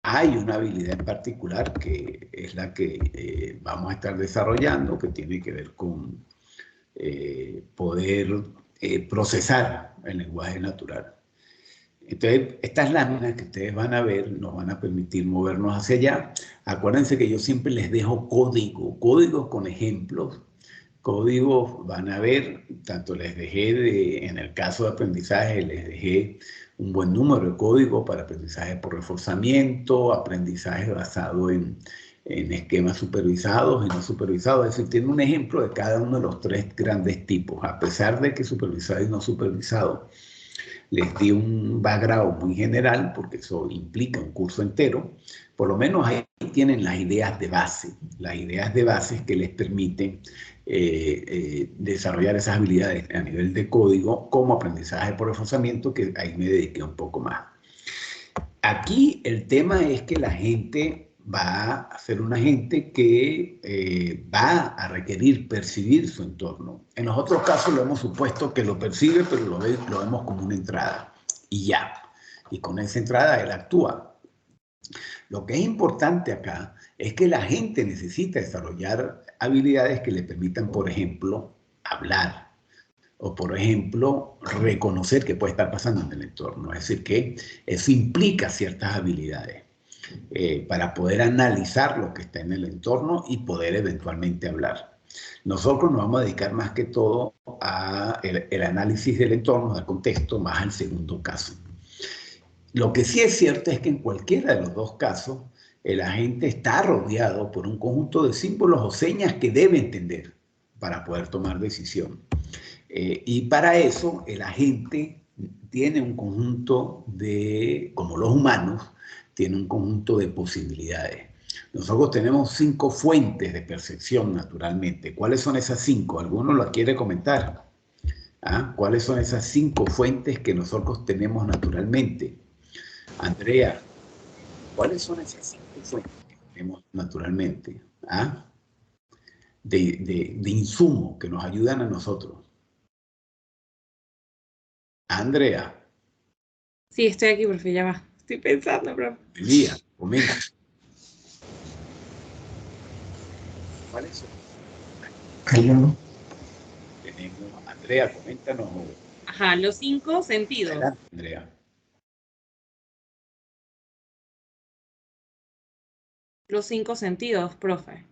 hay una habilidad en particular que es la que vamos a estar desarrollando, que tiene que ver con poder procesar el lenguaje natural. Entonces, estas láminas que ustedes van a ver nos van a permitir movernos hacia allá. Acuérdense que yo siempre les dejo códigos con ejemplos. Códigos van a ver, tanto les dejé, en el caso de aprendizaje, les dejé un buen número de códigos para aprendizaje por reforzamiento, aprendizaje basado en esquemas supervisados y no supervisados. Es decir, tiene un ejemplo de cada uno de los tres grandes tipos, a pesar de que supervisado y no supervisado. Les di un background muy general, porque eso implica un curso entero. Por lo menos ahí tienen las ideas de base que les permiten desarrollar esas habilidades a nivel de código como aprendizaje por reforzamiento, que ahí me dediqué un poco más. Aquí el tema es que la gente va a ser una gente que va a requerir percibir su entorno. En los otros casos lo hemos supuesto que lo percibe, pero lo vemos como una entrada y ya. Y con esa entrada él actúa. Lo que es importante acá es que la gente necesita desarrollar habilidades que le permitan, por ejemplo, hablar, o por ejemplo, reconocer qué puede estar pasando en el entorno. Es decir, que eso implica ciertas habilidades para poder analizar lo que está en el entorno y poder eventualmente hablar. Nosotros nos vamos a dedicar más que todo a el análisis del entorno, del contexto, más al segundo caso. Lo que sí es cierto es que en cualquiera de los dos casos, el agente está rodeado por un conjunto de símbolos o señas que debe entender para poder tomar decisión. Y para eso el agente tiene un conjunto de, como los humanos, tiene un conjunto de posibilidades. Nosotros tenemos 5 fuentes de percepción, naturalmente. ¿Cuáles son esas 5? ¿Alguno lo quiere comentar? ¿Ah? ¿Cuáles son esas 5 fuentes que nosotros tenemos naturalmente? Andrea, ¿cuáles son esas 5 fuentes que tenemos naturalmente? ¿Ah? De insumo que nos ayudan a nosotros. Andrea. Sí, estoy aquí, profe, ya va. Estoy pensando, profe. Elías, comenta. ¿Cuáles son? Tenemos, Andrea, coméntanos. Ajá, los 5 sentidos. Adelante, Andrea. Los 5 sentidos, profe.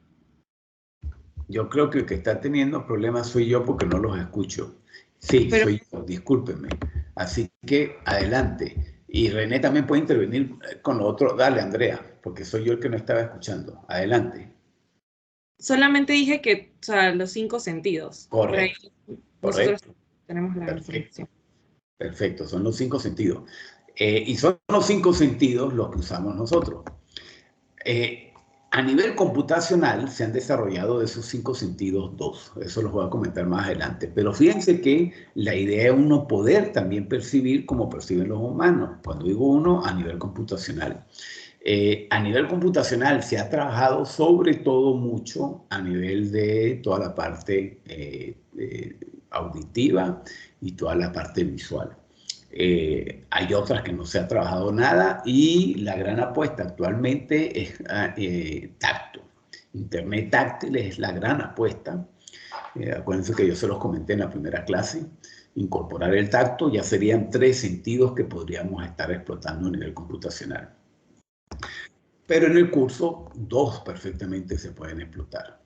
Yo creo que el que está teniendo problemas soy yo porque no los escucho. Sí, Pero, soy yo, discúlpenme. Así que adelante. Y René también puede intervenir con lo otro. Dale, Andrea, porque soy yo el que no estaba escuchando. Adelante. solamente dije que, o sea, los 5 sentidos. Correcto. Nosotros Correcto. tenemos la Perfecto. información. Perfecto, son los 5 sentidos. Y son los 5 sentidos los que usamos nosotros. A nivel computacional se han desarrollado de esos 5 sentidos 2. Eso los voy a comentar más adelante. Pero fíjense que la idea es uno poder también percibir como perciben los humanos. Cuando digo uno, a nivel computacional. A nivel computacional se ha trabajado sobre todo mucho a nivel de toda la parte auditiva y toda la parte visual. Hay otras que no se ha trabajado nada y la gran apuesta actualmente es tacto. Internet táctil es la gran apuesta. Acuérdense que yo se los comenté en la primera clase. Incorporar el tacto ya serían 3 sentidos que podríamos estar explotando a nivel computacional. Pero en el curso 2 perfectamente se pueden explotar.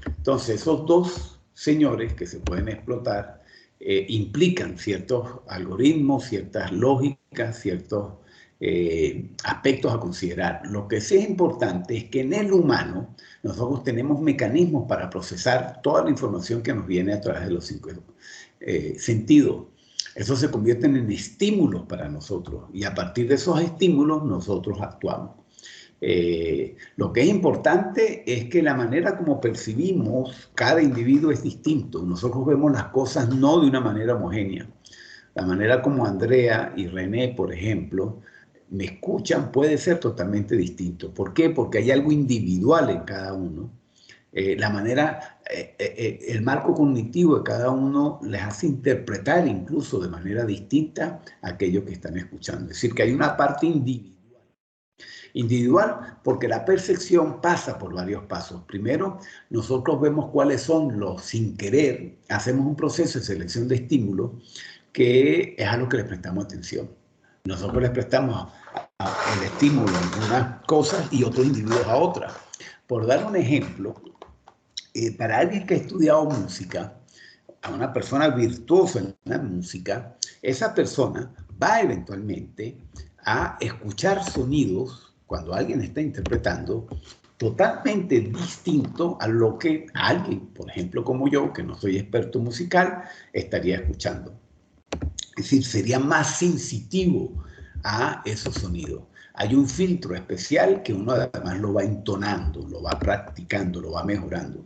Entonces esos 2 señores que se pueden explotar implican ciertos algoritmos, ciertas lógicas, ciertos aspectos a considerar. Lo que sí es importante es que en el humano nosotros tenemos mecanismos para procesar toda la información que nos viene a través de los 5 sentidos. Eso se convierte en estímulos para nosotros y a partir de esos estímulos nosotros actuamos. Lo que es importante es que la manera como percibimos cada individuo es distinto. Nosotros vemos las cosas no de una manera homogénea. La manera como Andrea y René, por ejemplo, me escuchan puede ser totalmente distinto. ¿Por qué? Porque hay algo individual en cada uno. La manera, el marco cognitivo de cada uno les hace interpretar incluso de manera distinta a aquellos que están escuchando. Es decir, que hay una parte individual. Individual, porque la percepción pasa por varios pasos. Primero, nosotros vemos cuáles son los sin querer, hacemos un proceso de selección de estímulos que es a lo que le prestamos atención. Nosotros le prestamos el estímulo a unas cosas y otros individuos a otras. Por dar un ejemplo, para alguien que ha estudiado música, a una persona virtuosa en la música, esa persona va eventualmente a escuchar sonidos cuando alguien está interpretando totalmente distinto a lo que alguien, por ejemplo como yo, que no soy experto musical, estaría escuchando. Es decir, sería más sensitivo a esos sonidos. Hay un filtro especial que uno además lo va entonando, lo va practicando, lo va mejorando.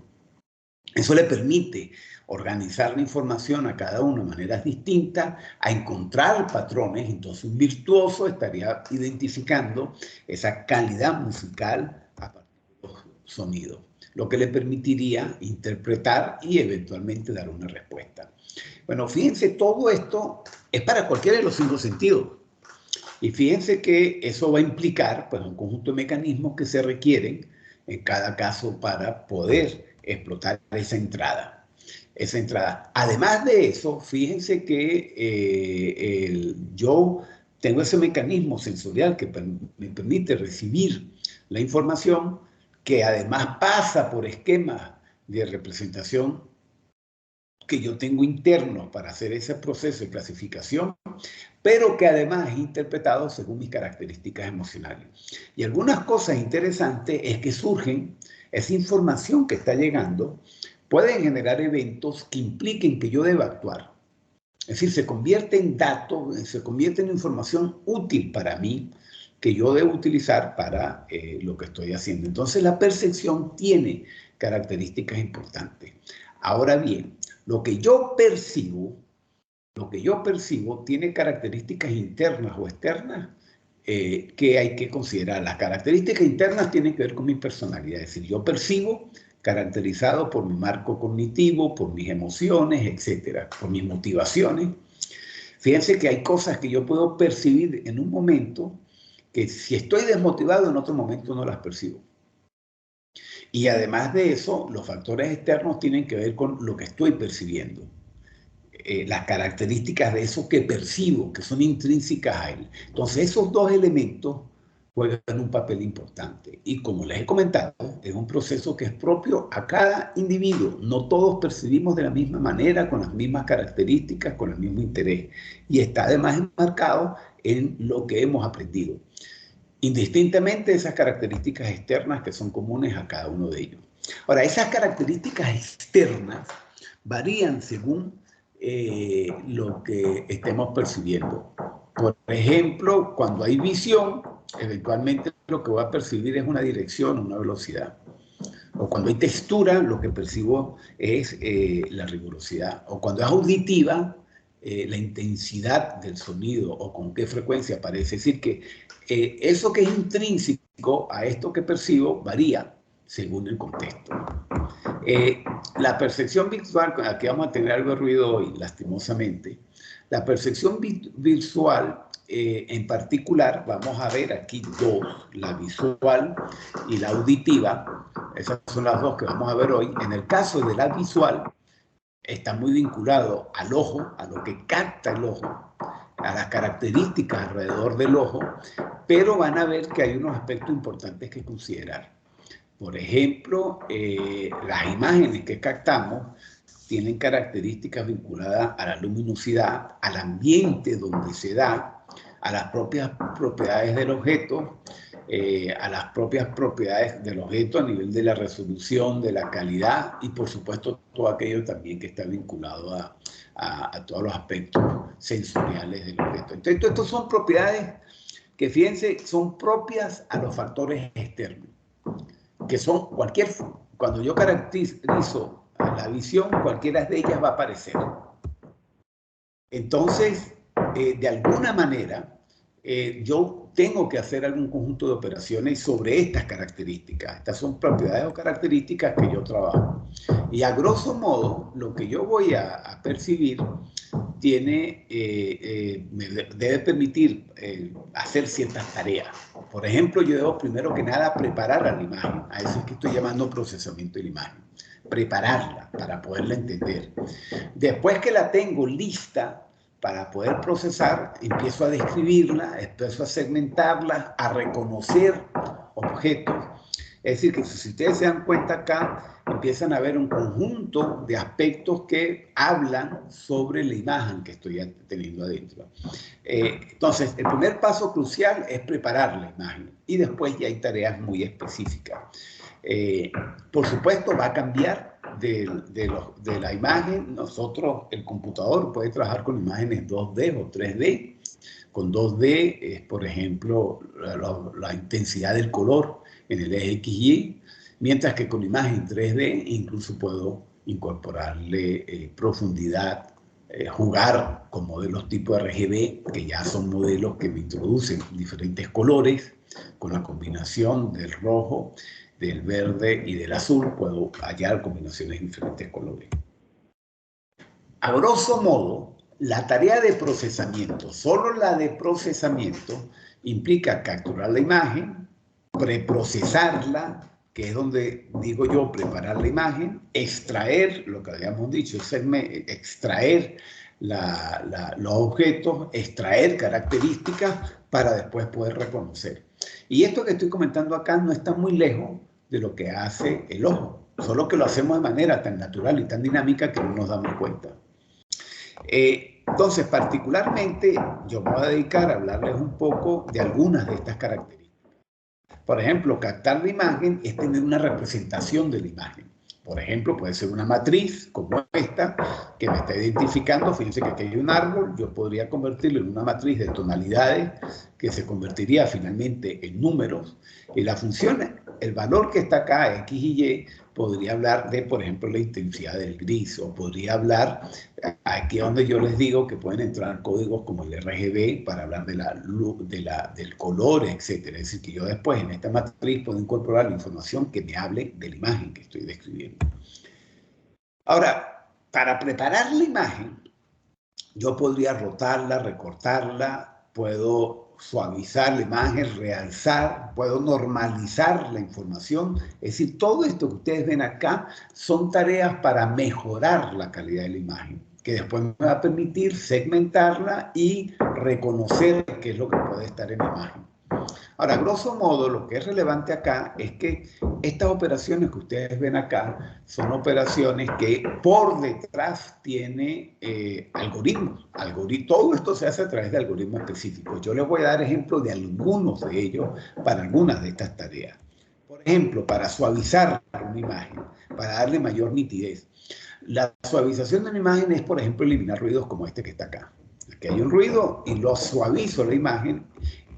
Eso le permite organizar la información a cada uno de maneras distintas, a encontrar patrones. Entonces un virtuoso estaría identificando esa calidad musical a partir de los sonidos, lo que le permitiría interpretar y eventualmente dar una respuesta. Bueno, fíjense, todo esto es para cualquiera de los 5 sentidos. Y fíjense que eso va a implicar pues, un conjunto de mecanismos que se requieren en cada caso para poder explotar esa entrada. Además de eso, fíjense que yo tengo ese mecanismo sensorial que me permite recibir la información, que además pasa por esquemas de representación que yo tengo internos para hacer ese proceso de clasificación, pero que además es interpretado según mis características emocionales. Y algunas cosas interesantes es que surgen, esa información que está llegando, pueden generar eventos que impliquen que yo deba actuar. Es decir, se convierte en datos, se convierte en información útil para mí, que yo debo utilizar para lo que estoy haciendo. Entonces la percepción tiene características importantes. Ahora bien, lo que yo percibo tiene características internas o externas que hay que considerar. Las características internas tienen que ver con mi personalidad, es decir, yo percibo caracterizado por mi marco cognitivo, por mis emociones, etcétera, por mis motivaciones. Fíjense que hay cosas que yo puedo percibir en un momento que si estoy desmotivado en otro momento no las percibo. Y además de eso, los factores externos tienen que ver con lo que estoy percibiendo. Las características de eso que percibo, que son intrínsecas a él. Entonces, esos dos elementos juegan un papel importante. Y como les he comentado, es un proceso que es propio a cada individuo. No todos percibimos de la misma manera, con las mismas características, con el mismo interés. Y está además enmarcado en lo que hemos aprendido. Indistintamente de esas características externas que son comunes a cada uno de ellos. Ahora, esas características externas varían según lo que estemos percibiendo. Por ejemplo, cuando hay visión, eventualmente lo que voy a percibir es una dirección, una velocidad. O cuando hay textura, lo que percibo es la rigurosidad. O cuando es auditiva, la intensidad del sonido o con qué frecuencia aparece. Es decir, que eso que es intrínseco a esto que percibo varía según el contexto. La percepción visual, aquí vamos a tener algo de ruido hoy, lastimosamente. La percepción visual, en particular, vamos a ver aquí dos, la visual y la auditiva. Esas son las dos que vamos a ver hoy. En el caso de la visual, está muy vinculado al ojo, a lo que capta el ojo, a las características alrededor del ojo, pero van a ver que hay unos aspectos importantes que considerar. Por ejemplo, las imágenes que captamos tienen características vinculadas a la luminosidad, al ambiente donde se da, a las propias propiedades del objeto, a las propias propiedades del objeto a nivel de la resolución, de la calidad y por supuesto todo aquello también que está vinculado a todos los aspectos sensoriales del objeto. Entonces, estas son propiedades que, fíjense, son propias a los factores externos, que son cuando yo caracterizo la visión, cualquiera de ellas va a aparecer. Entonces, de alguna manera, yo tengo que hacer algún conjunto de operaciones sobre estas características. Estas son propiedades o características que yo trabajo. Y a grosso modo, lo que yo voy a percibir me debe permitir hacer ciertas tareas. Por ejemplo, yo debo primero que nada preparar a la imagen. A eso es que estoy llamando procesamiento de la imagen. Prepararla para poderla entender. Después que la tengo lista para poder procesar, empiezo a describirla, empiezo a segmentarla, a reconocer objetos. Es decir, que si ustedes se dan cuenta acá, empiezan a ver un conjunto de aspectos que hablan sobre la imagen que estoy teniendo adentro. Entonces, el primer paso crucial es preparar la imagen y después ya hay tareas muy específicas. Por supuesto, va a cambiar de la imagen. Nosotros, el computador puede trabajar con imágenes 2D o 3D. Con 2D es, por ejemplo, la intensidad del color en el eje XY, mientras que con imagen 3D incluso puedo incorporarle profundidad, jugar con modelos tipo RGB, que ya son modelos que me introducen diferentes colores, con la combinación del rojo, del verde y del azul, puedo hallar combinaciones de diferentes colores. A grosso modo, la tarea de procesamiento, solo la de procesamiento, implica capturar la imagen, preprocesarla, que es donde digo yo preparar la imagen, extraer, lo que habíamos dicho, extraer los objetos, extraer características para después poder reconocer. Y esto que estoy comentando acá no está muy lejos de lo que hace el ojo, solo que lo hacemos de manera tan natural y tan dinámica que no nos damos cuenta. Entonces, particularmente, yo me voy a dedicar a hablarles un poco de algunas de estas características. Por ejemplo, captar la imagen es tener una representación de la imagen. Por ejemplo, puede ser una matriz como esta, que me está identificando. Fíjense que aquí hay un árbol, yo podría convertirlo en una matriz de tonalidades que se convertiría finalmente en números. Y la función, el valor que está acá, X y Y, podría hablar de, por ejemplo, la intensidad del gris, o podría hablar, aquí donde yo les digo que pueden entrar códigos como el RGB para hablar de la luz, del color, etcétera. Es decir, que yo después en esta matriz puedo incorporar la información que me hable de la imagen que estoy describiendo. Ahora, para preparar la imagen, yo podría rotarla, recortarla, puedo suavizar la imagen, realzar, puedo normalizar la información. Es decir, todo esto que ustedes ven acá son tareas para mejorar la calidad de la imagen, que después me va a permitir segmentarla y reconocer qué es lo que puede estar en la imagen. Ahora, grosso modo, lo que es relevante acá es que estas operaciones que ustedes ven acá son operaciones que por detrás tiene algoritmos. Todo esto se hace a través de algoritmos específicos. Yo les voy a dar ejemplos de algunos de ellos para algunas de estas tareas. Por ejemplo, para suavizar una imagen, para darle mayor nitidez. La suavización de una imagen es, por ejemplo, eliminar ruidos como este que está acá. Aquí hay un ruido y lo suavizo la imagen.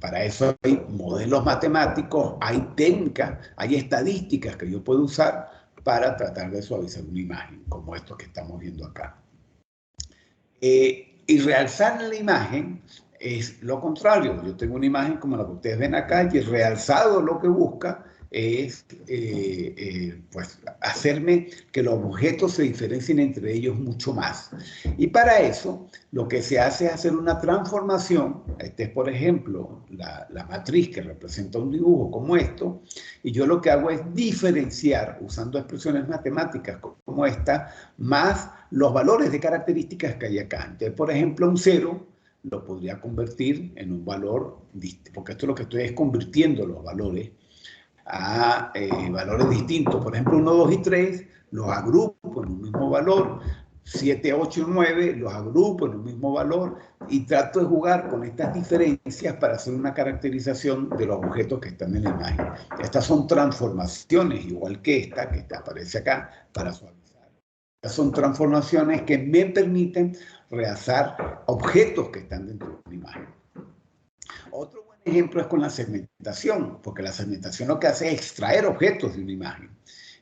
Para eso hay modelos matemáticos, hay técnicas, hay estadísticas que yo puedo usar para tratar de suavizar una imagen, como esto que estamos viendo acá. Y realzar la imagen es lo contrario. Yo tengo una imagen como la que ustedes ven acá y el realzado lo que busca es pues hacerme que los objetos se diferencien entre ellos mucho más. Y para eso lo que se hace es hacer una transformación. Este es, por ejemplo, la matriz que representa un dibujo como esto, y yo lo que hago es diferenciar usando expresiones matemáticas como esta, más los valores de características que hay acá. Entonces, por ejemplo, un 0 lo podría convertir en un valor, porque esto es lo que estoy es convirtiendo los valores a valores distintos. Por ejemplo, 1, 2 y 3 los agrupo en un mismo valor, 7, 8 y 9 los agrupo en un mismo valor y trato de jugar con estas diferencias para hacer una caracterización de los objetos que están en la imagen. Estas son transformaciones, igual que esta que aparece acá, para suavizar. Estas son transformaciones que me permiten realzar objetos que están dentro de una imagen. Otro buen ejemplo es con la segmentación, porque la segmentación lo que hace es extraer objetos de una imagen.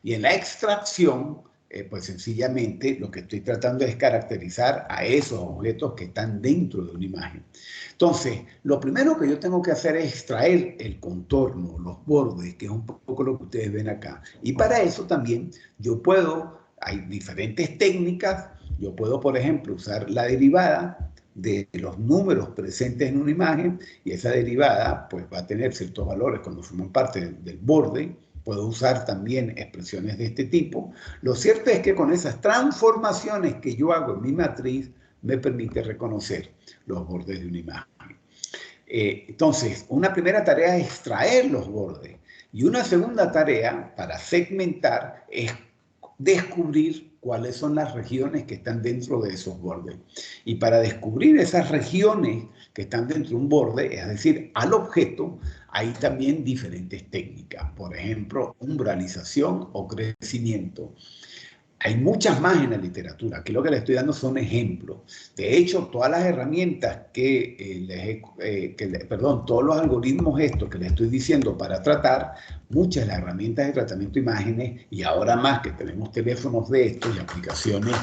Y en la extracción, pues sencillamente lo que estoy tratando es caracterizar a esos objetos que están dentro de una imagen. Entonces, lo primero que yo tengo que hacer es extraer el contorno, los bordes, que es un poco lo que ustedes ven acá. Y para eso también yo puedo, hay diferentes técnicas, yo puedo, por ejemplo, usar la derivada de los números presentes en una imagen, y esa derivada pues va a tener ciertos valores cuando forman parte del borde. Puedo usar también expresiones de este tipo. Lo cierto es que con esas transformaciones que yo hago en mi matriz, me permite reconocer los bordes de una imagen. Entonces, una primera tarea es extraer los bordes. Y una segunda tarea para segmentar es descubrir cuáles son las regiones que están dentro de esos bordes. Y para descubrir esas regiones que están dentro de un borde, es decir, al objeto, hay también diferentes técnicas. Por ejemplo, umbralización o crecimiento. Hay muchas más en la literatura. Aquí lo que les estoy dando son ejemplos. De hecho, todas las herramientas todos los algoritmos estos que les estoy diciendo para tratar, muchas de las herramientas de tratamiento de imágenes, y ahora más que tenemos teléfonos de estos y aplicaciones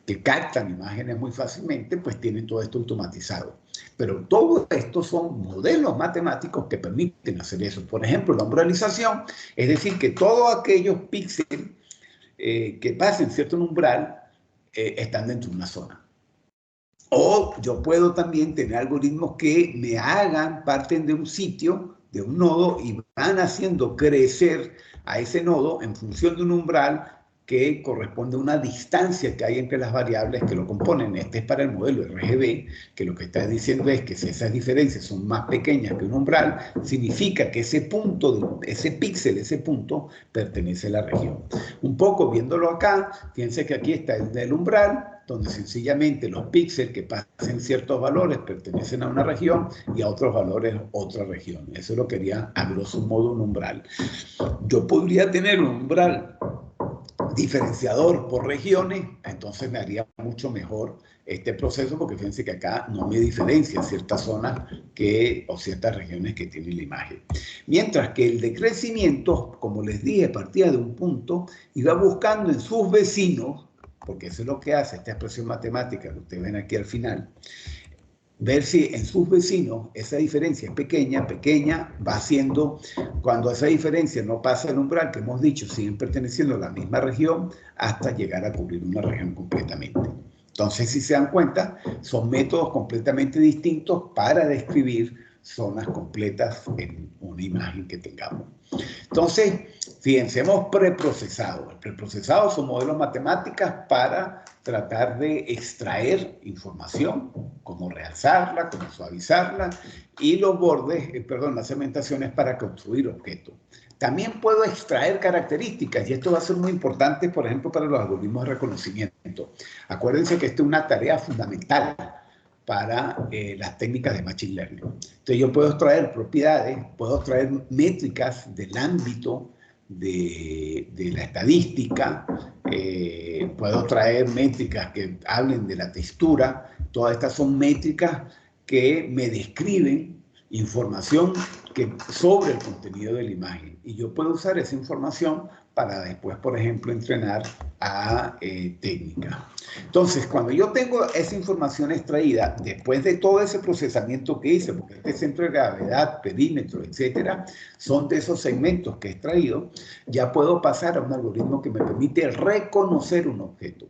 que captan imágenes muy fácilmente, pues tienen todo esto automatizado. Pero todo esto son modelos matemáticos que permiten hacer eso. Por ejemplo, la umbralización, es decir, que todos aquellos píxeles que pasen cierto umbral están dentro de una zona. O yo puedo también tener algoritmos que me hagan parte de un sitio, de un nodo, y van haciendo crecer a ese nodo en función de un umbral que corresponde a una distancia que hay entre las variables que lo componen. Este es para el modelo RGB, que lo que está diciendo es que si esas diferencias son más pequeñas que un umbral, significa que ese punto, ese píxel, ese punto, pertenece a la región. Un poco viéndolo acá, fíjense que aquí está el umbral, donde sencillamente los píxeles que pasen ciertos valores pertenecen a una región y a otros valores otra región. Eso lo quería a grosso modo un umbral. Yo podría tener un umbral diferenciador por regiones, entonces me haría mucho mejor este proceso, porque fíjense que acá no me diferencia ciertas zonas o ciertas regiones que tiene la imagen. Mientras que el de crecimiento, como les dije, partía de un punto y va buscando en sus vecinos, porque eso es lo que hace esta expresión matemática que ustedes ven aquí al final, ver si en sus vecinos esa diferencia es pequeña, va haciendo, cuando esa diferencia no pasa el umbral que hemos dicho, siguen perteneciendo a la misma región hasta llegar a cubrir una región completamente. Entonces, si se dan cuenta, son métodos completamente distintos para describir zonas completas en una imagen que tengamos. Entonces, fíjense, hemos preprocesado. El preprocesado son modelos matemáticos para tratar de extraer información, cómo realzarla, cómo suavizarla, y los bordes, las segmentaciones para construir objetos. También puedo extraer características, y esto va a ser muy importante, por ejemplo, para los algoritmos de reconocimiento. Acuérdense que esto es una tarea fundamental para las técnicas de Machine Learning. Entonces yo puedo extraer propiedades, puedo extraer métricas del ámbito de la estadística, puedo traer métricas que hablen de la textura. Todas estas son métricas que me describen información sobre el contenido de la imagen. Y yo puedo usar esa información para después, por ejemplo, entrenar a técnicas. Entonces, cuando yo tengo esa información extraída, después de todo ese procesamiento que hice, porque este centro de gravedad, perímetro, etcétera, son de esos segmentos que he extraído, ya puedo pasar a un algoritmo que me permite reconocer un objeto.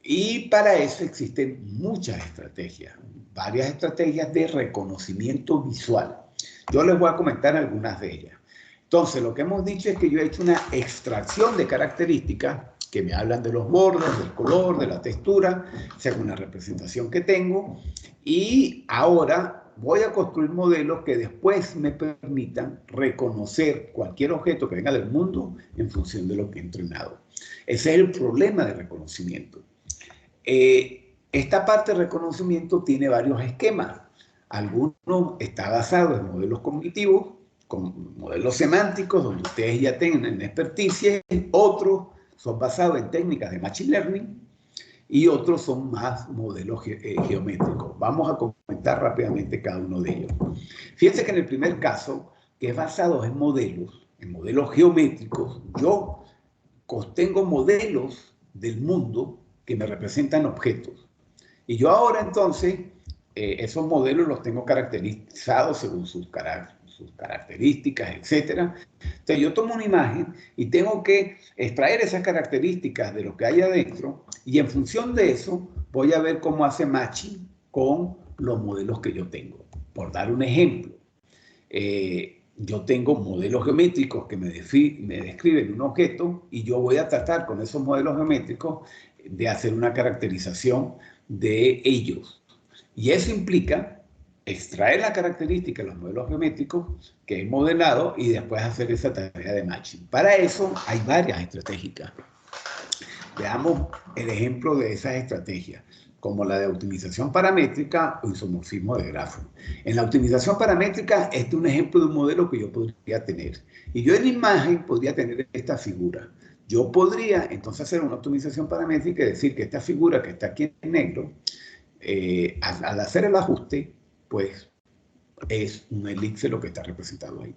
Y para eso existen muchas estrategias, varias estrategias de reconocimiento visual. Yo les voy a comentar algunas de ellas. Entonces, lo que hemos dicho es que yo he hecho una extracción de características que me hablan de los bordes, del color, de la textura, según la representación que tengo. Y ahora voy a construir modelos que después me permitan reconocer cualquier objeto que venga del mundo en función de lo que he entrenado. Ese es el problema de reconocimiento. Esta parte de reconocimiento tiene varios esquemas. Algunos está basado en modelos cognitivos, con modelos semánticos, donde ustedes ya tienen experticia. Otros son basados en técnicas de Machine Learning y otros son más modelos geométricos. Vamos a comentar rápidamente cada uno de ellos. Fíjense que en el primer caso, que es basado en modelos geométricos, yo tengo modelos del mundo que me representan objetos. Y yo ahora entonces, esos modelos los tengo caracterizados según sus características, etc. Entonces yo tomo una imagen y tengo que extraer esas características de lo que hay adentro, y en función de eso voy a ver cómo hace matching con los modelos que yo tengo. Por dar un ejemplo, yo tengo modelos geométricos que me describen un objeto y yo voy a tratar con esos modelos geométricos de hacer una caracterización de ellos. Y eso implica extraer la característica de los modelos geométricos que he modelado y después hacer esa tarea de matching. Para eso hay varias estrategias. Veamos el ejemplo de esas estrategias, como la de optimización paramétrica o isomorfismo de grafos. En la optimización paramétrica, este es un ejemplo de un modelo que yo podría tener. Y yo en la imagen podría tener esta figura. Yo podría entonces hacer una optimización paramétrica y decir que esta figura que está aquí en negro, al hacer el ajuste, pues es un elipse lo que está representado ahí.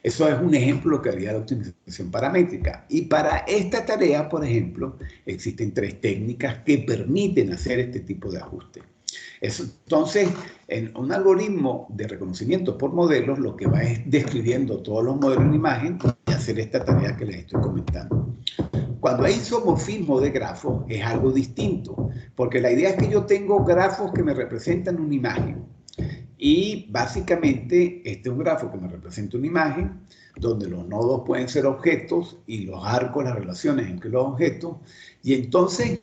Eso es un ejemplo que haría la optimización paramétrica. Y para esta tarea, por ejemplo, existen 3 técnicas que permiten hacer este tipo de ajuste. Entonces, en un algoritmo de reconocimiento por modelos, lo que va es describiendo todos los modelos en imagen y hacer esta tarea que les estoy comentando. Cuando hay isomorfismo de grafos, es algo distinto, porque la idea es que yo tengo grafos que me representan una imagen. Y básicamente este es un grafo que me representa una imagen donde los nodos pueden ser objetos y los arcos, las relaciones entre los objetos. Y entonces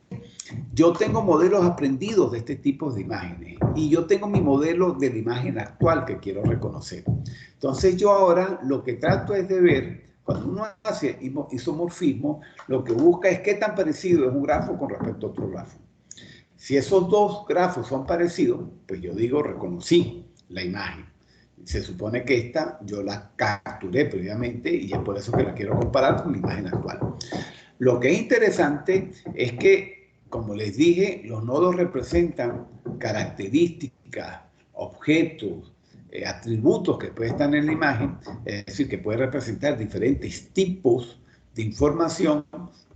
yo tengo modelos aprendidos de este tipo de imágenes y yo tengo mi modelo de la imagen actual que quiero reconocer. Entonces yo ahora lo que trato es de ver, cuando uno hace isomorfismo, lo que busca es qué tan parecido es un grafo con respecto a otro grafo. Si esos 2 grafos son parecidos, pues yo digo, reconocí la imagen. Se supone que esta yo la capturé previamente y es por eso que la quiero comparar con la imagen actual. Lo que es interesante es que, como les dije, los nodos representan características, objetos, atributos que pueden estar en la imagen, es decir, que puede representar diferentes tipos de información,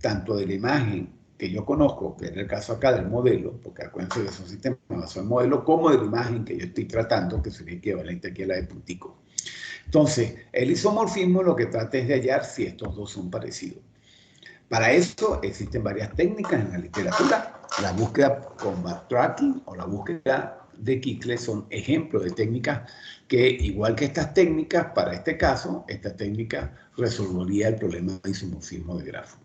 tanto de la imagen que yo conozco, que en el caso acá del modelo, porque acuérdense que son sistemas basados en modelo, como de la imagen que yo estoy tratando, que sería equivalente aquí a la de puntico. Entonces, el isomorfismo lo que trata es de hallar si estos 2 son parecidos. Para eso existen varias técnicas en la literatura. La búsqueda con backtracking o la búsqueda de Kikle son ejemplos de técnicas que, igual que estas técnicas, para este caso, esta técnica resolvería el problema de isomorfismo de grafo.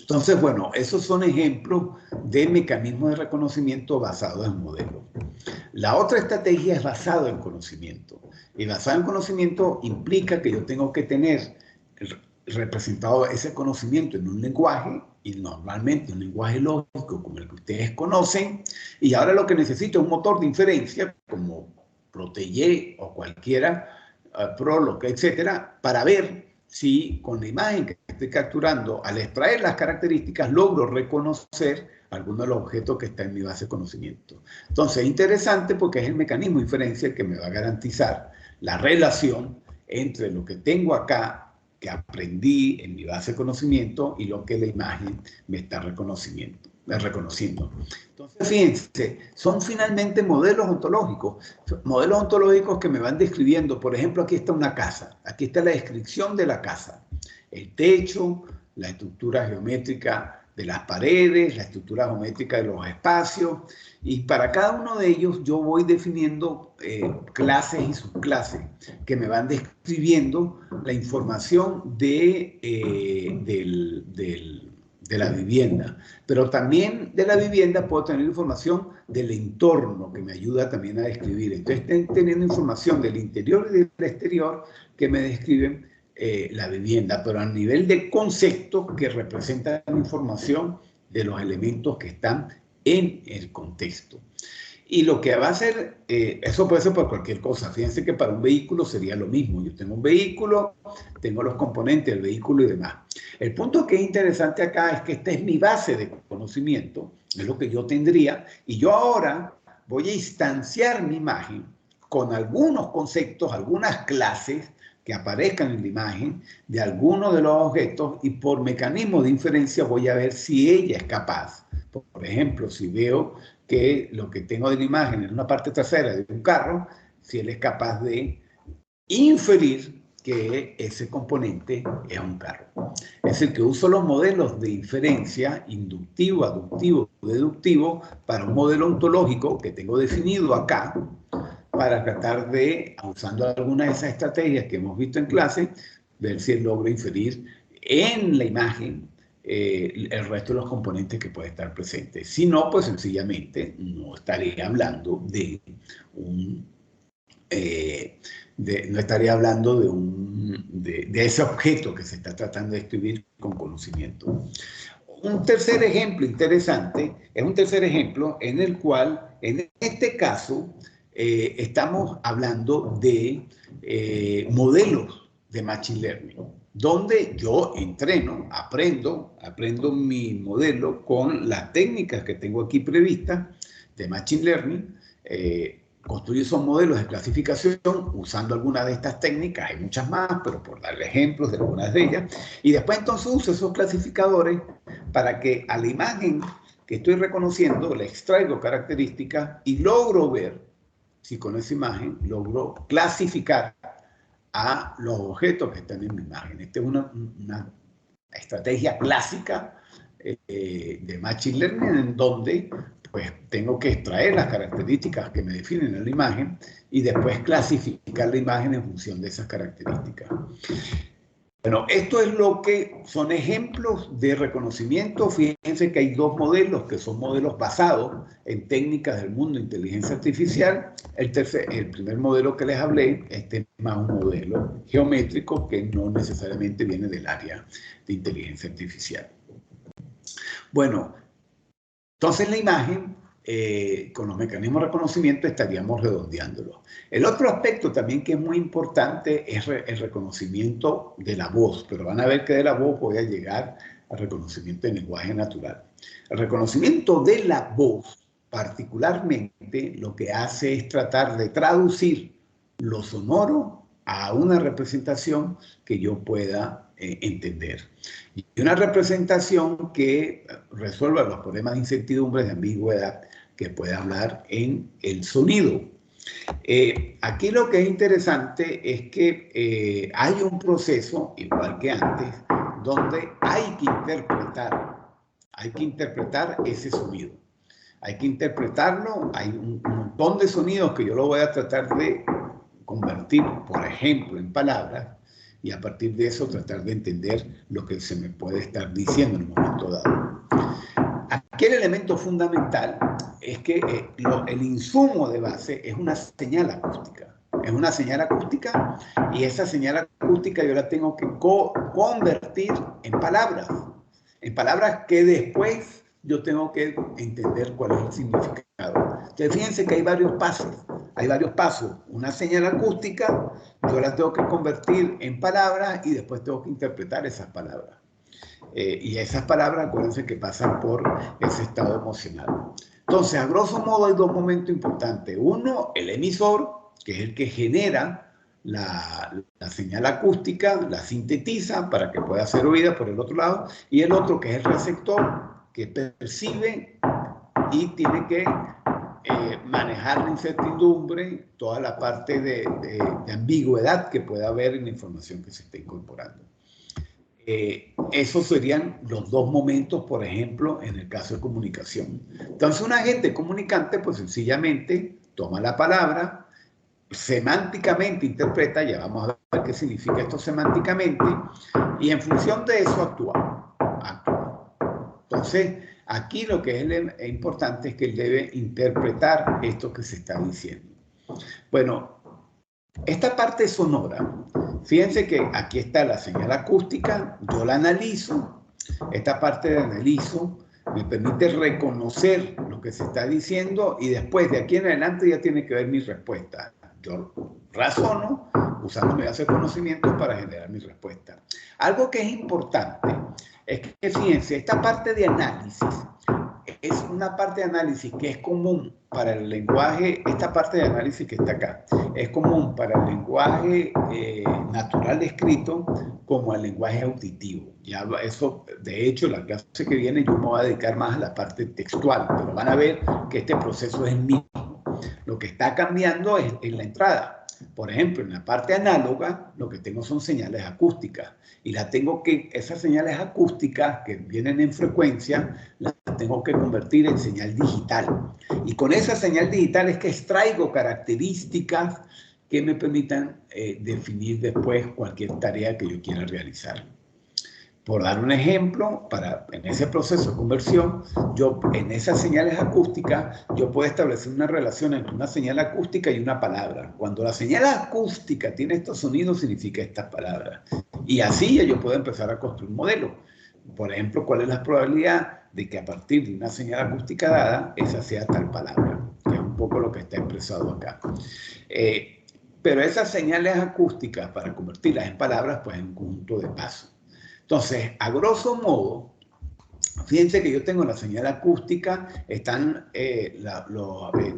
Entonces, bueno, esos son ejemplos de mecanismos de reconocimiento basados en modelos. La otra estrategia es basada en conocimiento. Y basada en conocimiento implica que yo tengo que tener representado ese conocimiento en un lenguaje, y normalmente un lenguaje lógico como el que ustedes conocen, y ahora lo que necesito es un motor de inferencia como Protege o cualquiera, Prolog, etcétera, para ver si con la imagen que estoy capturando, al extraer las características, logro reconocer alguno de los objetos que está en mi base de conocimiento. Entonces, es interesante porque es el mecanismo de inferencia que me va a garantizar la relación entre lo que tengo acá, que aprendí en mi base de conocimiento, y lo que la imagen me está reconociendo. Entonces, fíjense, son finalmente modelos ontológicos que me van describiendo. Por ejemplo, aquí está una casa, aquí está la descripción de la casa, el techo, la estructura geométrica de las paredes, la estructura geométrica de los espacios, y para cada uno de ellos yo voy definiendo clases y subclases que me van describiendo la información de la vivienda, pero también de la vivienda puedo tener información del entorno que me ayuda también a describir. Entonces, teniendo información del interior y del exterior que me describen la vivienda, pero a nivel de conceptos que representan información de los elementos que están en el contexto. Y lo que va a hacer, eso puede ser por cualquier cosa. Fíjense que para un vehículo sería lo mismo. Yo tengo un vehículo, tengo los componentes del vehículo y demás. El punto que es interesante acá es que esta es mi base de conocimiento, es lo que yo tendría, y yo ahora voy a instanciar mi imagen con algunos conceptos, algunas clases que aparezcan en la imagen de algunos de los objetos, y por mecanismo de inferencia voy a ver si ella es capaz. Por ejemplo, si veo que lo que tengo de la imagen es una parte trasera de un carro, si él es capaz de inferir que ese componente es un carro. Es decir, que uso los modelos de inferencia inductivo, aductivo, deductivo para un modelo ontológico que tengo definido acá para tratar de, usando alguna de esas estrategias que hemos visto en clase, ver si logro inferir en la imagen el resto de los componentes que puede estar presentes. Si no, pues sencillamente no estaría hablando de un... no estaría hablando de ese objeto que se está tratando de escribir con conocimiento. Un tercer ejemplo interesante es un tercer ejemplo en el cual, en este caso, estamos hablando de modelos de Machine Learning, donde yo entreno, aprendo mi modelo con las técnicas que tengo aquí previstas de Machine Learning, construyo esos modelos de clasificación usando algunas de estas técnicas, hay muchas más, pero por darle ejemplos de algunas de ellas, y después entonces uso esos clasificadores para que a la imagen que estoy reconociendo le extraigo características y logro ver si con esa imagen logro clasificar a los objetos que están en mi imagen. Esta es una estrategia clásica de Machine Learning en donde pues tengo que extraer las características que me definen en la imagen y después clasificar la imagen en función de esas características. Bueno, esto es lo que son ejemplos de reconocimiento. Fíjense que hay dos modelos que son modelos basados en técnicas del mundo de inteligencia artificial. El primer modelo que les hablé, este es más un modelo geométrico que no necesariamente viene del área de inteligencia artificial. Bueno, entonces la imagen, con los mecanismos de reconocimiento estaríamos redondeándolo. El otro aspecto también que es muy importante es el reconocimiento de la voz, pero van a ver que de la voz voy a llegar al reconocimiento de lenguaje natural. El reconocimiento de la voz, particularmente, lo que hace es tratar de traducir lo sonoro a una representación que yo pueda entender. Y una representación que resuelva los problemas de incertidumbre, de ambigüedad, que pueda hablar en el sonido. Aquí lo que es interesante es que hay un proceso, igual que antes, donde hay que interpretar ese sonido. Hay que interpretarlo, hay un montón de sonidos que yo lo voy a tratar de convertir, por ejemplo, en palabras, y a partir de eso tratar de entender lo que se me puede estar diciendo en un momento dado. Aquí el elemento fundamental es que el insumo de base es una señal acústica. Es una señal acústica y esa señal acústica yo la tengo que convertir en palabras que después yo tengo que entender cuál es el significado. Entonces fíjense que hay varios pasos. Una señal acústica, yo la tengo que convertir en palabras y después tengo que interpretar esas palabras. Y esas palabras, acuérdense que pasan por ese estado emocional. Entonces, a grosso modo, hay dos momentos importantes. Uno, el emisor, que es el que genera la señal acústica, la sintetiza para que pueda ser oída por el otro lado, y el otro, que es el receptor, que percibe y tiene que manejar la incertidumbre, toda la parte de ambigüedad que pueda haber en la información que se está incorporando. Esos serían los dos momentos, por ejemplo, en el caso de comunicación. Entonces, un agente comunicante, pues sencillamente toma la palabra, semánticamente interpreta, ya vamos a ver qué significa esto semánticamente, y en función de eso actúa. Entonces, aquí lo que es importante es que él debe interpretar esto que se está diciendo. Bueno, esta parte sonora, fíjense que aquí está la señal acústica, yo la analizo, esta parte de analizo me permite reconocer lo que se está diciendo y después de aquí en adelante ya tiene que ver mi respuesta. Yo razono usando mi base de conocimientos para generar mi respuesta. Algo que es importante es que, fíjense, esta parte de análisis es una parte de análisis que es común para el lenguaje, esta parte de análisis que está acá, es común para el lenguaje natural escrito como el lenguaje auditivo. Ya eso, de hecho, la clase que viene yo me voy a dedicar más a la parte textual, pero van a ver que este proceso es el mismo. Lo que está cambiando es en la entrada, Por ejemplo, en la parte análoga, lo que tengo son señales acústicas. Y esas señales acústicas que vienen en frecuencia, las tengo que convertir en señal digital. Y con esa señal digital es que extraigo características que me permitan definir después cualquier tarea que yo quiera realizar. Por dar un ejemplo, en ese proceso de conversión, en esas señales acústicas, yo puedo establecer una relación entre una señal acústica y una palabra. Cuando la señal acústica tiene estos sonidos, significa estas palabras. Y así yo puedo empezar a construir un modelo. Por ejemplo, ¿cuál es la probabilidad de que a partir de una señal acústica dada, esa sea tal palabra? Que es un poco lo que está expresado acá. Pero esas señales acústicas, para convertirlas en palabras, pues es un conjunto de pasos. Entonces, a grosso modo, fíjense que yo tengo la señal acústica, están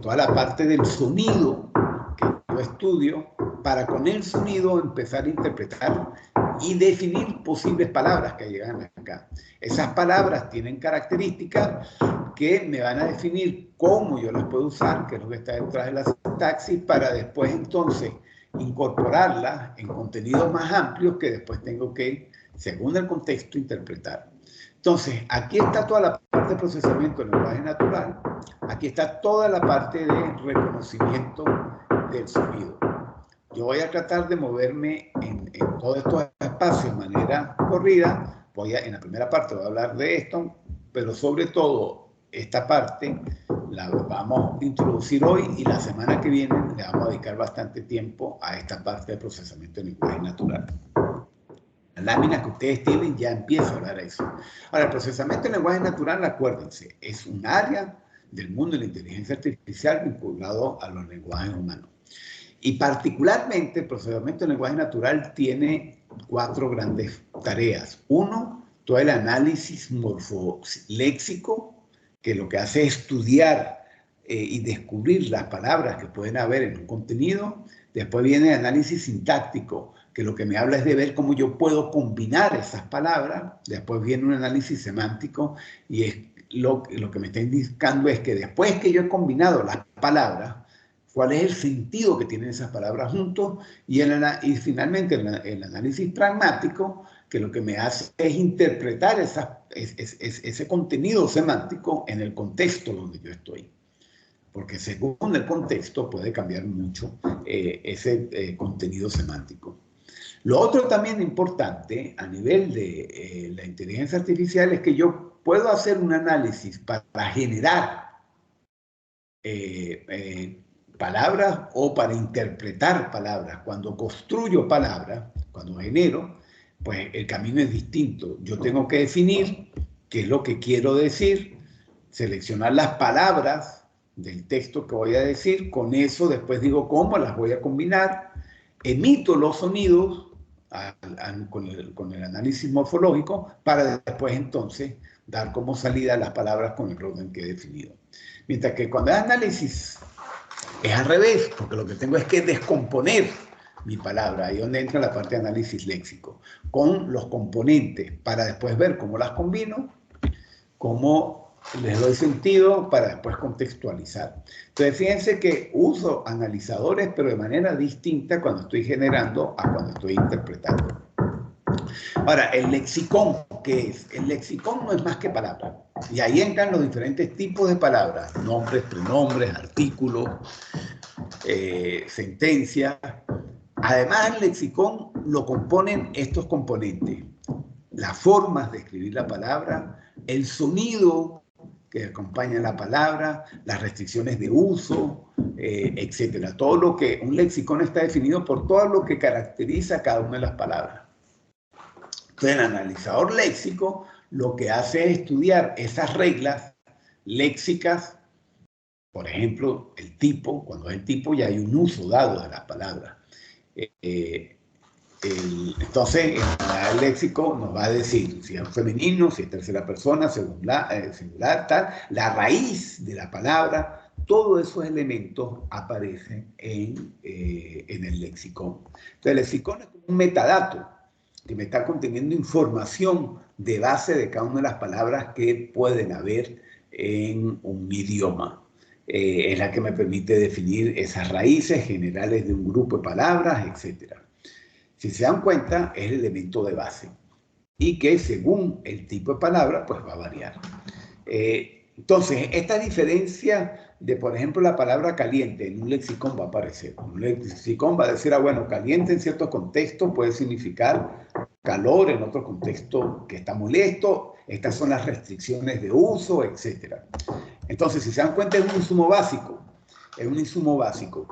toda la parte del sonido que yo estudio, para con el sonido empezar a interpretar y definir posibles palabras que llegan acá. Esas palabras tienen características que me van a definir cómo yo las puedo usar, que es lo que está detrás de la sintaxis, para después entonces incorporarlas en contenidos más amplios que después tengo que, según el contexto, interpretar. Entonces, aquí está toda la parte de procesamiento del lenguaje natural, aquí está toda la parte de reconocimiento del sonido. Yo voy a tratar de moverme en todos estos espacios de manera corrida. En la primera parte voy a hablar de esto, pero sobre todo esta parte la vamos a introducir hoy y la semana que viene le vamos a dedicar bastante tiempo a esta parte de procesamiento del lenguaje natural. La lámina que ustedes tienen ya empieza a hablar de eso. Ahora, el procesamiento del lenguaje natural, acuérdense, es un área del mundo de la inteligencia artificial vinculado a los lenguajes humanos. Y particularmente el procesamiento del lenguaje natural tiene 4 grandes tareas. Uno, todo el análisis morfoléxico, que lo que hace es estudiar y descubrir las palabras que pueden haber en un contenido. Después viene el análisis sintáctico, que lo que me habla es de ver cómo yo puedo combinar esas palabras. Después viene un análisis semántico y es lo que me está indicando es que después que yo he combinado las palabras, cuál es el sentido que tienen esas palabras juntos, y finalmente el análisis pragmático, que lo que me hace es interpretar ese contenido semántico en el contexto donde yo estoy. Porque según el contexto puede cambiar mucho ese contenido semántico. Lo otro también importante a nivel de la inteligencia artificial es que yo puedo hacer un análisis para generar palabras o para interpretar palabras. Cuando construyo palabras, cuando genero, pues el camino es distinto. Yo tengo que definir qué es lo que quiero decir, seleccionar las palabras del texto que voy a decir, con eso después digo cómo las voy a combinar, emito los sonidos con el análisis morfológico para después entonces dar como salida las palabras con el orden que he definido. Mientras que cuando hay análisis es al revés, porque lo que tengo es que descomponer mi palabra, ahí donde entra la parte de análisis léxico, con los componentes, para después ver cómo las combino, cómo les doy sentido, para después contextualizar. Entonces, fíjense que uso analizadores, pero de manera distinta cuando estoy generando a cuando estoy interpretando. Ahora, el lexicón, ¿qué es? El lexicón no es más que palabras. Y ahí entran los diferentes tipos de palabras, nombres, pronombres, artículos, sentencias. Además, el lexicón lo componen estos componentes: las formas de escribir la palabra, el sonido que acompaña la palabra, las restricciones de uso, etcétera. Todo lo que un lexicón está definido por todo lo que caracteriza cada una de las palabras. Entonces, el analizador léxico lo que hace es estudiar esas reglas léxicas. Por ejemplo, el tipo, cuando es el tipo ya hay un uso dado de la palabra. Entonces, el léxico nos va a decir si es femenino, si es tercera persona, singular, tal. La raíz de la palabra, todos esos elementos aparecen en el lexicón. Entonces, el lexicón es como un metadato que me está conteniendo información de base de cada una de las palabras que pueden haber en un idioma. es la que me permite definir esas raíces generales de un grupo de palabras, etc. Si se dan cuenta, es el elemento de base y que según el tipo de palabra, pues va a variar. Entonces, esta diferencia de, por ejemplo, la palabra caliente en un lexicón va a aparecer. Un lexicón va a decir, bueno, caliente en ciertos contextos puede significar calor, en otro contexto que está molesto, estas son las restricciones de uso, etc. Entonces, si se dan cuenta, es un insumo básico. Es un insumo básico.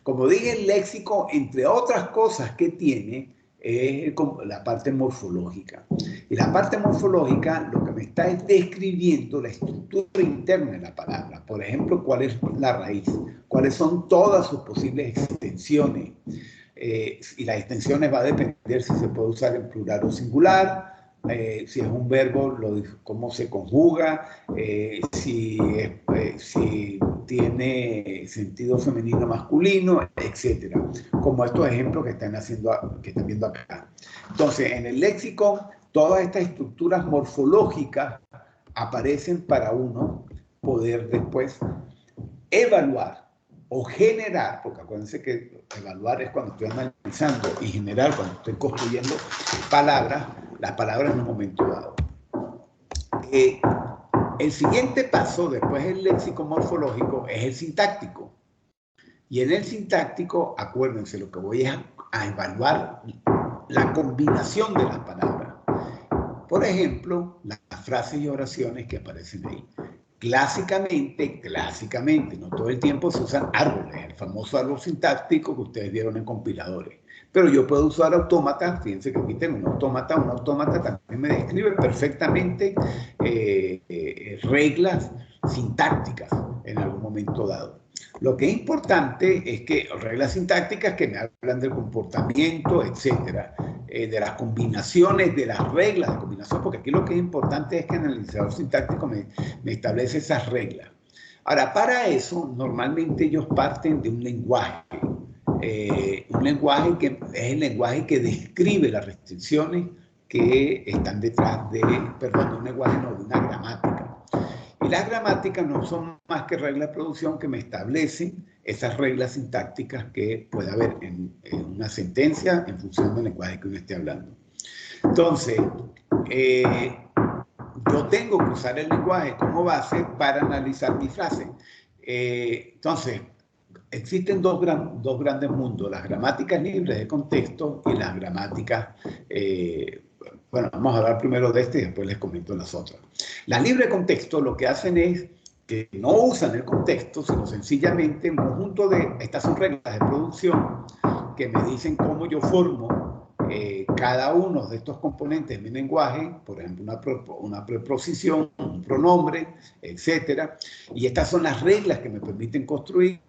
Como dije, el léxico, entre otras cosas que tiene, es la parte morfológica. Y la parte morfológica lo que me está es describiendo la estructura interna de la palabra. Por ejemplo, cuál es la raíz, cuáles son todas sus posibles extensiones. Y las extensiones va a depender si se puede usar en plural o singular, si es un verbo, cómo se conjuga, si tiene sentido femenino o masculino, etc. Como estos ejemplos que están viendo acá. Entonces, en el léxico, todas estas estructuras morfológicas aparecen para uno poder después evaluar o generar, porque acuérdense que evaluar es cuando estoy analizando y generar cuando estoy construyendo palabras, las palabras en un momento dado. El siguiente paso, después del léxico morfológico, es el sintáctico. Y en el sintáctico, acuérdense, lo que voy a evaluar la combinación de las palabras. Por ejemplo, las frases y oraciones que aparecen ahí. Clásicamente, no todo el tiempo se usan árboles, el famoso árbol sintáctico que ustedes vieron en compiladores. Pero yo puedo usar autómatas, fíjense que aquí tengo un autómata también me describe perfectamente reglas sintácticas en algún momento dado. Lo que es importante es que reglas sintácticas que me hablan del comportamiento, etcétera, de las combinaciones, de las reglas de combinación, porque aquí lo que es importante es que el analizador sintáctico me establece esas reglas. Ahora, para eso, normalmente ellos parten de un lenguaje que es el lenguaje que describe las restricciones que están detrás de, perdón, de un lenguaje, no, de una gramática. Y las gramáticas no son más que reglas de producción que me establecen esas reglas sintácticas que puede haber en una sentencia en función del lenguaje que uno esté hablando. Entonces, yo tengo que usar el lenguaje como base para analizar mi frase. Entonces, existen dos grandes mundos, las gramáticas libres de contexto y las gramáticas, bueno, vamos a hablar primero de este y después les comento las otras. Las libres de contexto lo que hacen es que no usan el contexto, sino sencillamente un conjunto estas son reglas de producción que me dicen cómo yo formo cada uno de estos componentes de mi lenguaje, por ejemplo, una preposición, un pronombre, etcétera. Y estas son las reglas que me permiten construir.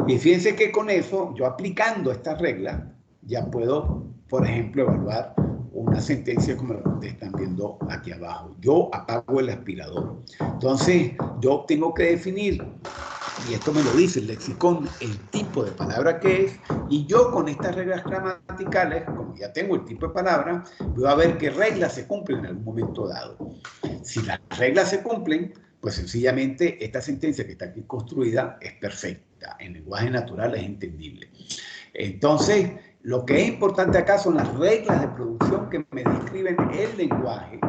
Y fíjense que con eso, yo aplicando estas reglas, ya puedo, por ejemplo, evaluar una sentencia como la que están viendo aquí abajo. Yo apago el aspirador. Entonces, yo tengo que definir, y esto me lo dice el lexicón, el tipo de palabra que es, y yo con estas reglas gramaticales, como ya tengo el tipo de palabra, voy a ver qué reglas se cumplen en algún momento dado. Si las reglas se cumplen, pues sencillamente esta sentencia que está aquí construida es perfecta, en lenguaje natural es entendible. Entonces, lo que es importante acá son las reglas de producción que me describen el lenguaje,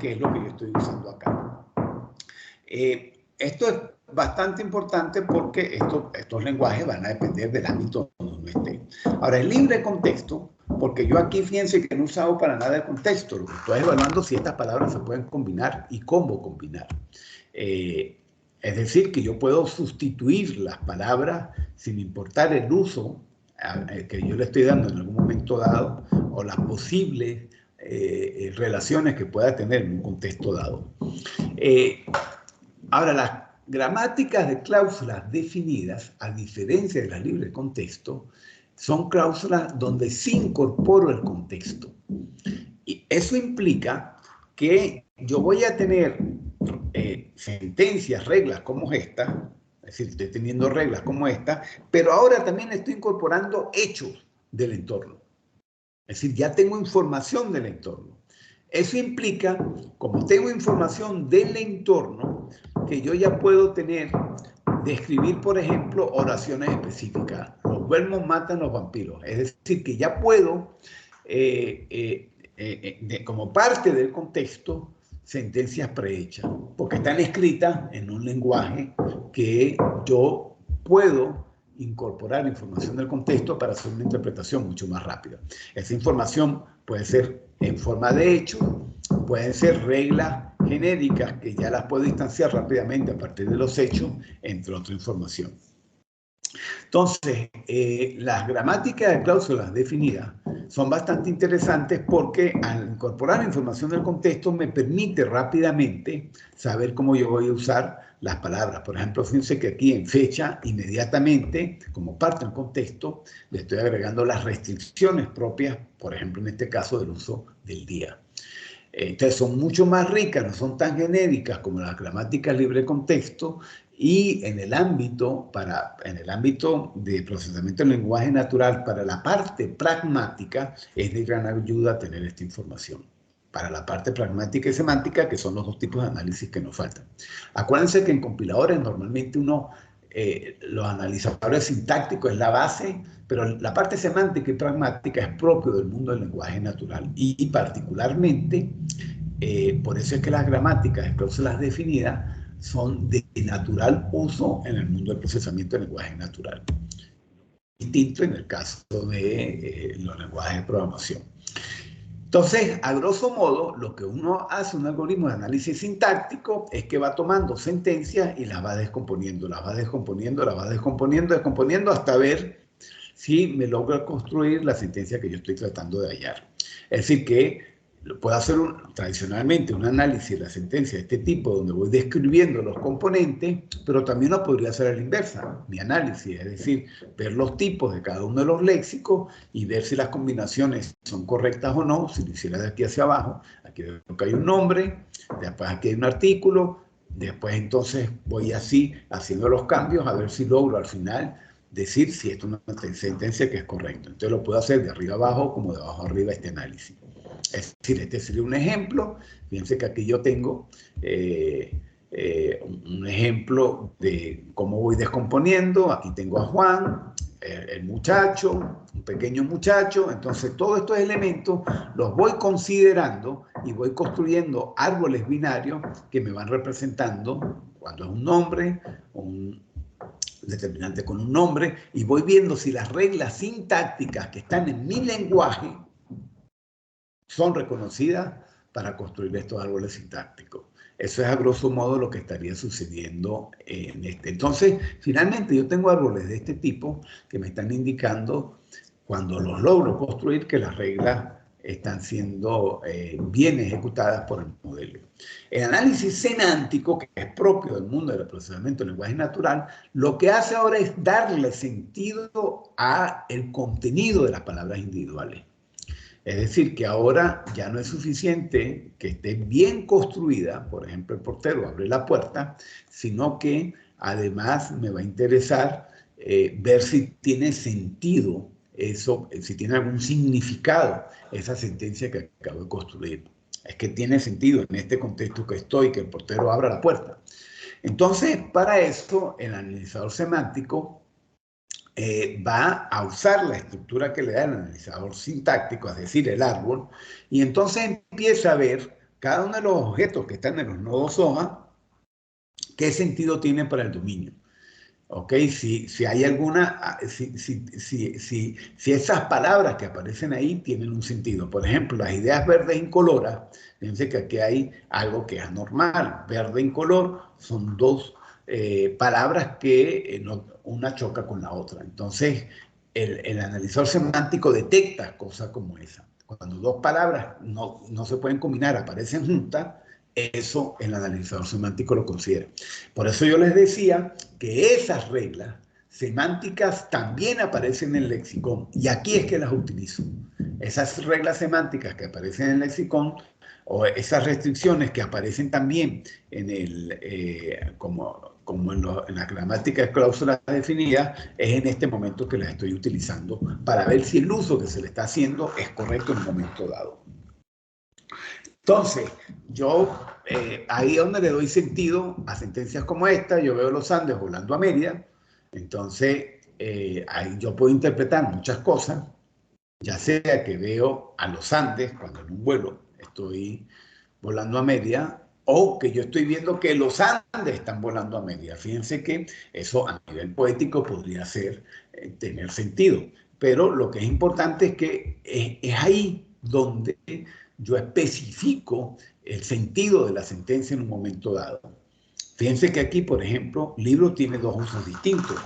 que es lo que yo estoy usando acá. Esto es bastante importante porque estos lenguajes van a depender del ámbito donde uno esté. Ahora, el libre contexto, porque yo aquí fíjense que no he usado para nada el contexto, lo que estoy evaluando si estas palabras se pueden combinar y cómo combinar. Es decir, que yo puedo sustituir las palabras sin importar el uso que yo le estoy dando en algún momento dado o las posibles relaciones que pueda tener en un contexto dado. Ahora, las gramáticas de cláusulas definidas, a diferencia de las libres de contexto, son cláusulas donde sí incorporo el contexto. Y eso implica que yo voy a tener sentencias, reglas como esta, es decir, estoy teniendo reglas como esta, pero ahora también estoy incorporando hechos del entorno. Es decir, ya tengo información del entorno. Eso implica, como tengo información del entorno, que yo ya puedo tener describir, por ejemplo, oraciones específicas. Los Belmont matan los vampiros. Es decir, que ya puedo, como parte del contexto, sentencias prehechas, porque están escritas en un lenguaje que yo puedo incorporar información del contexto para hacer una interpretación mucho más rápida. Esa información puede ser en forma de hecho, pueden ser reglas genéricas que ya las puedo instanciar rápidamente a partir de los hechos, entre otra información. Entonces, las gramáticas de cláusulas definidas son bastante interesantes porque al incorporar información del contexto me permite rápidamente saber cómo yo voy a usar las palabras. Por ejemplo, fíjense que aquí en fecha, inmediatamente, como parte del contexto, le estoy agregando las restricciones propias, por ejemplo, en este caso del uso del día. Entonces son mucho más ricas, no son tan genéricas como las gramáticas libre de contexto, y en el ámbito de procesamiento del lenguaje natural, para la parte pragmática, es de gran ayuda tener esta información. Para la parte pragmática y semántica, que son los dos tipos de análisis que nos faltan. Acuérdense que en compiladores normalmente los analizadores sintácticos es la base, pero la parte semántica y pragmática es propio del mundo del lenguaje natural. Y particularmente, por eso es que las gramáticas de cláusulas definidas son de natural uso en el mundo del procesamiento del lenguaje natural. Distinto en el caso de los lenguajes de programación. Entonces, a grosso modo, lo que uno hace, un algoritmo de análisis sintáctico, es que va tomando sentencias y las va descomponiendo, descomponiendo hasta ver si me logra construir la sentencia que yo estoy tratando de hallar. Es decir, que puedo hacer tradicionalmente un análisis de la sentencia de este tipo, donde voy describiendo los componentes, pero también lo podría hacer a la inversa, mi análisis, es decir, ver los tipos de cada uno de los léxicos y ver si las combinaciones son correctas o no. Si lo hiciera de aquí hacia abajo, aquí veo que hay un nombre, después aquí hay un artículo, después entonces voy así haciendo los cambios a ver si logro al final decir si esto es una sentencia que es correcta. Entonces lo puedo hacer de arriba abajo como de abajo arriba este análisis. Es decir, este sería un ejemplo. Fíjense que aquí yo tengo un ejemplo de cómo voy descomponiendo. Aquí tengo a Juan, el muchacho, un pequeño muchacho. Entonces, todos estos elementos los voy considerando y voy construyendo árboles binarios que me van representando cuando es un nombre, un determinante con un nombre, y voy viendo si las reglas sintácticas que están en mi lenguaje son reconocidas para construir estos árboles sintácticos. Eso es a grosso modo lo que estaría sucediendo en este. Entonces, finalmente yo tengo árboles de este tipo que me están indicando, cuando los logro construir, que las reglas están siendo bien ejecutadas por el modelo. El análisis semántico, que es propio del mundo del procesamiento del lenguaje natural, lo que hace ahora es darle sentido al contenido de las palabras individuales. Es decir, que ahora ya no es suficiente que esté bien construida, por ejemplo, el portero abre la puerta, sino que además me va a interesar ver si tiene sentido eso, si tiene algún significado esa sentencia que acabo de construir. Es que tiene sentido en este contexto que estoy, que el portero abra la puerta. Entonces, para esto, el analizador semántico va a usar la estructura que le da el analizador sintáctico, es decir, el árbol, y entonces empieza a ver cada uno de los objetos que están en los nodos hoja, qué sentido tienen para el dominio. ¿Ok? Si hay alguna, si esas palabras que aparecen ahí tienen un sentido. Por ejemplo, las ideas verdes incoloras, fíjense que aquí hay algo que es anormal. Verde incolor son dos palabras que una choca con la otra. Entonces, el analizador semántico detecta cosas como esa. Cuando dos palabras no se pueden combinar, aparecen juntas, eso el analizador semántico lo considera. Por eso yo les decía que esas reglas semánticas también aparecen en el lexicón, y aquí es que las utilizo. Esas reglas semánticas que aparecen en el lexicón, o esas restricciones que aparecen también en como en la gramática de cláusulas definidas, es en este momento que las estoy utilizando para ver si el uso que se le está haciendo es correcto en un momento dado. Entonces, yo ahí es donde le doy sentido a sentencias como esta. Yo veo los Andes volando a Mérida, entonces ahí yo puedo interpretar muchas cosas, ya sea que veo a los Andes cuando en un vuelo estoy volando a Mérida, o que yo estoy viendo que los Andes están volando a Mérida. Fíjense que eso a nivel poético podría tener sentido, pero lo que es importante es que es ahí donde yo especifico el sentido de la sentencia en un momento dado. Fíjense que aquí, por ejemplo, libro tiene dos usos distintos.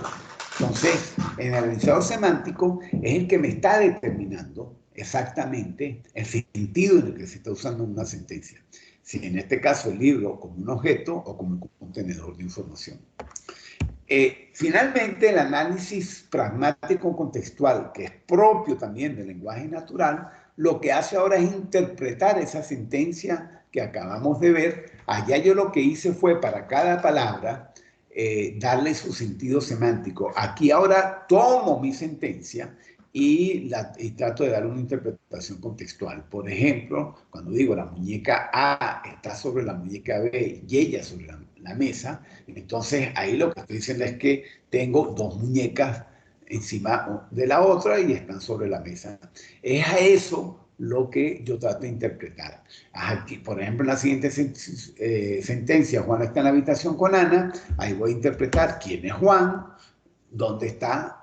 Entonces, el analizador semántico es el que me está determinando exactamente el sentido en el que se está usando una sentencia. Si en este caso el libro como un objeto o como un contenedor de información. Finalmente, el análisis pragmático contextual, que es propio también del lenguaje natural, lo que hace ahora es interpretar esa sentencia que acabamos de ver. Allá yo lo que hice fue para cada palabra darle su sentido semántico. Aquí ahora tomo mi sentencia y trato de dar una interpretación contextual. Por ejemplo, cuando digo la muñeca A está sobre la muñeca B y ella sobre la mesa, entonces ahí lo que estoy diciendo es que tengo dos muñecas encima de la otra y están sobre la mesa. Es a eso lo que yo trato de interpretar. Aquí, por ejemplo, en la siguiente sentencia, Juan está en la habitación con Ana, ahí voy a interpretar quién es Juan, dónde está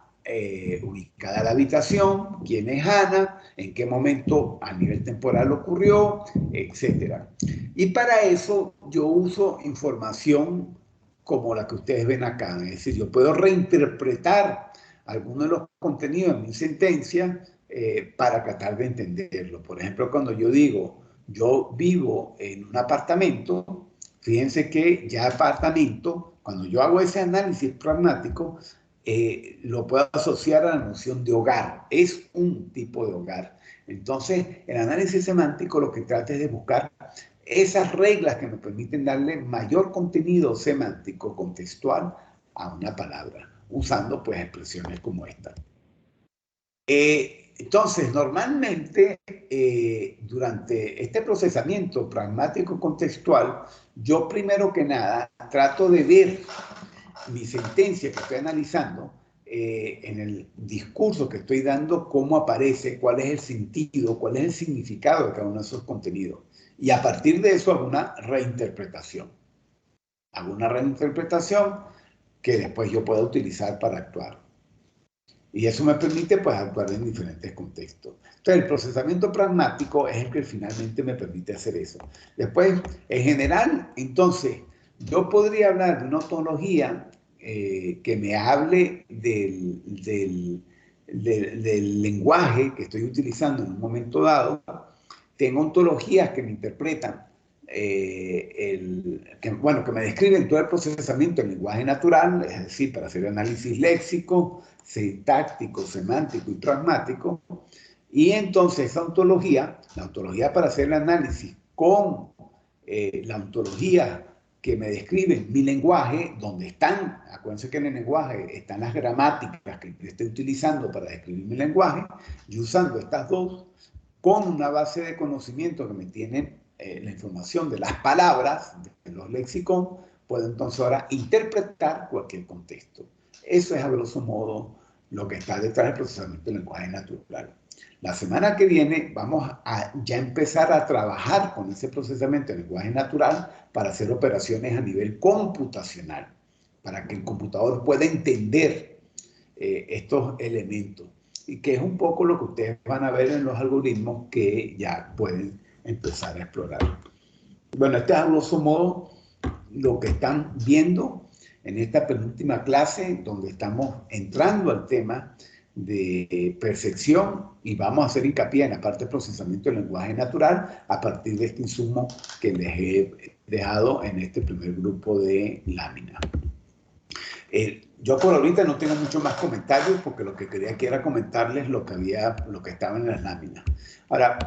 ubicada la habitación, quién es Ana, en qué momento a nivel temporal ocurrió, etcétera. Y para eso yo uso información como la que ustedes ven acá, es decir, yo puedo reinterpretar algunos de los contenidos de mi sentencia para tratar de entenderlo. Por ejemplo, cuando yo digo, yo vivo en un apartamento, fíjense que ya apartamento, cuando yo hago ese análisis pragmático, lo puedo asociar a la noción de hogar. Es un tipo de hogar. Entonces, el análisis semántico lo que trata es de buscar esas reglas que me permiten darle mayor contenido semántico, contextual, a una palabra, usando pues expresiones como esta. Entonces, normalmente, durante este procesamiento pragmático contextual, yo primero que nada trato de ver mi sentencia que estoy analizando, en el discurso que estoy dando, cómo aparece, cuál es el sentido, cuál es el significado de cada uno de esos contenidos. Y a partir de eso hago una reinterpretación. Hago una reinterpretación que después yo pueda utilizar para actuar. Y eso me permite pues actuar en diferentes contextos. Entonces el procesamiento pragmático es el que finalmente me permite hacer eso. Después, en general, entonces, yo podría hablar de una ontología que me hable del lenguaje que estoy utilizando en un momento dado. Tengo ontologías que me interpretan, que me describen todo el procesamiento del lenguaje natural, es decir, para hacer análisis léxico, sintáctico, semántico y pragmático. Y entonces esa ontología, la ontología para hacer el análisis con la ontología que me describe mi lenguaje, donde están, acuérdense que en el lenguaje están las gramáticas que yo estoy utilizando para describir mi lenguaje, y usando estas dos, con una base de conocimiento que me tienen la información de las palabras, de los lexicons, puedo entonces ahora interpretar cualquier contexto. Eso es a grosso modo lo que está detrás del procesamiento del lenguaje natural. La semana que viene vamos a ya empezar a trabajar con ese procesamiento del lenguaje natural para hacer operaciones a nivel computacional, para que el computador pueda entender estos elementos, y que es un poco lo que ustedes van a ver en los algoritmos que ya pueden empezar a explorar. Bueno, este es a grosso modo lo que están viendo en esta penúltima clase, donde estamos entrando al tema de percepción y vamos a hacer hincapié en la parte de procesamiento del lenguaje natural a partir de este insumo que les he dejado en este primer grupo de láminas. Yo por ahorita no tengo mucho más comentarios porque lo que quería aquí era comentarles lo que estaba en las láminas. Ahora,